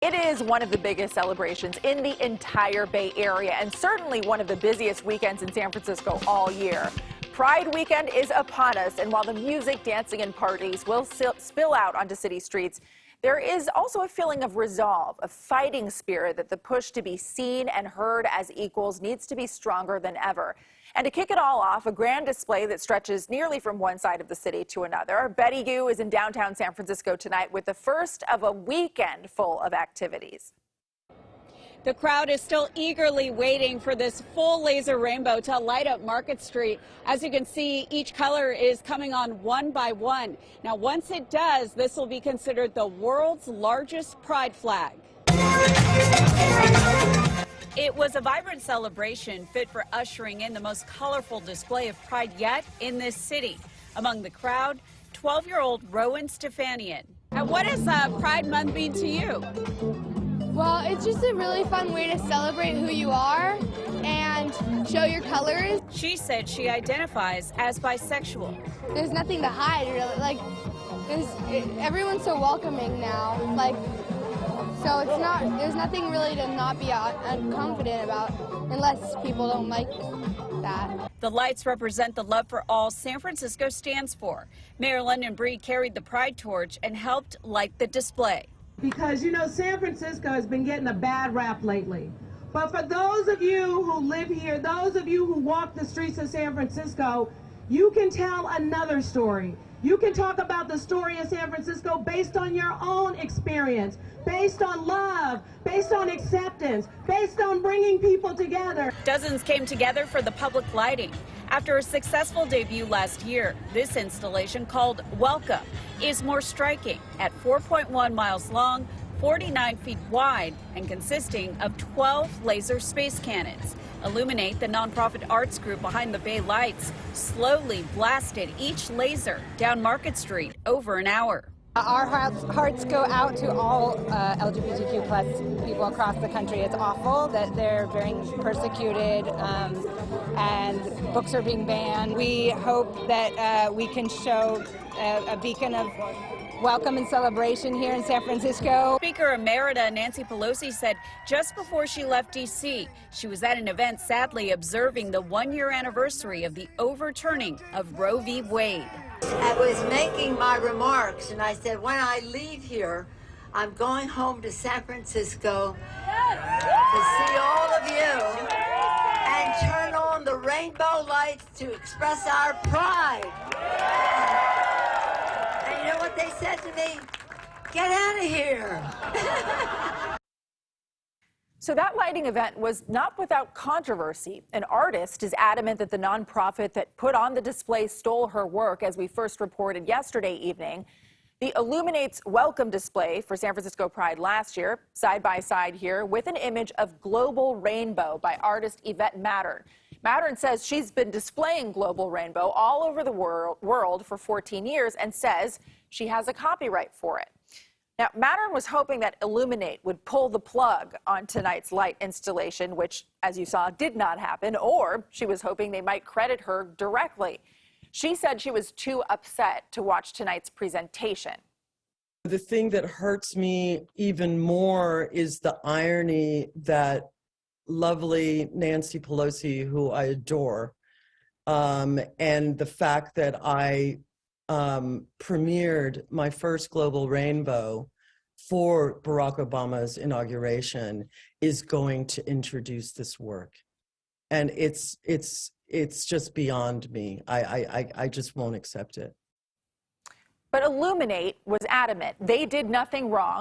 It is one of the biggest celebrations in the entire Bay Area and certainly one of the busiest weekends in San Francisco all year. Pride weekend is upon us, and while the music, dancing, and parties will spill out onto city streets, there is also a feeling of resolve, a fighting spirit that the push to be seen and heard as equals needs to be stronger than ever. And to kick it all off, a grand display that stretches nearly from one side of the city to another. Betty Gu is in downtown San Francisco tonight with the first of a weekend full of activities. The crowd is still eagerly waiting for this full laser rainbow to light up Market Street. As you can see, each color is coming on one by one. Now, once it does, this will be considered the world's largest pride flag. It was a vibrant celebration fit for ushering in the most colorful display of pride yet in this city. Among the crowd, 12-year-old Rowan Stefanian. And what does Pride Month mean to you? Well, it's just a really fun way to celebrate who you are and show your colors. She said she identifies as bisexual. There's nothing to hide, really. Everyone's so welcoming now. So there's nothing really to not be unconfident about unless people don't like that. The lights represent the love for all San Francisco stands for. Mayor London Breed carried the pride torch and helped light the display. Because, you know, San Francisco has been getting a bad rap lately. But for those of you who live here, those of you who walk the streets of San Francisco, you can tell another story. You can talk about the story of San Francisco based on your own experience, based on love, based on acceptance, based on bringing people together. Dozens came together for the public lighting. After a successful debut last year, this installation, called Welcome, is more striking at 4.1 miles long, 49 feet wide, and consisting of 12 laser space cannons. Illuminate, the nonprofit arts group behind the Bay Lights, slowly blasted each laser down Market Street over an hour. Our hearts go out to all LGBTQ plus people across the country. It's awful that they're being persecuted and books are being banned. We hope that we can show a beacon of welcome and celebration here in San Francisco. Speaker Emerita Nancy Pelosi said just before she left D.C., she was at an event sadly observing the one-year anniversary of the overturning of Roe v. Wade. I was making my remarks, and I said, when I leave here, I'm going home to San Francisco to see all of you and turn on the rainbow lights to express our pride. And you know what they said to me? Get out of here. So that lighting event was not without controversy. An artist is adamant that the nonprofit that put on the display stole her work, as we first reported yesterday evening. The Illuminate's welcome display for San Francisco Pride last year, side by side here, with an image of Global Rainbow by artist Yvette Mattern. Mattern says she's been displaying Global Rainbow all over the world for 14 years and says she has a copyright for it. Now, Mattern was hoping that Illuminate would pull the plug on tonight's light installation, which, as you saw, did not happen, or she was hoping they might credit her directly. She said she was too upset to watch tonight's presentation. The thing that hurts me even more is the irony that lovely Nancy Pelosi, who I adore, and the fact that I premiered my first Global Rainbow for Barack Obama's inauguration, is going to introduce this work. And it's just beyond me. I just won't accept it. But Illuminate was adamant they did nothing wrong.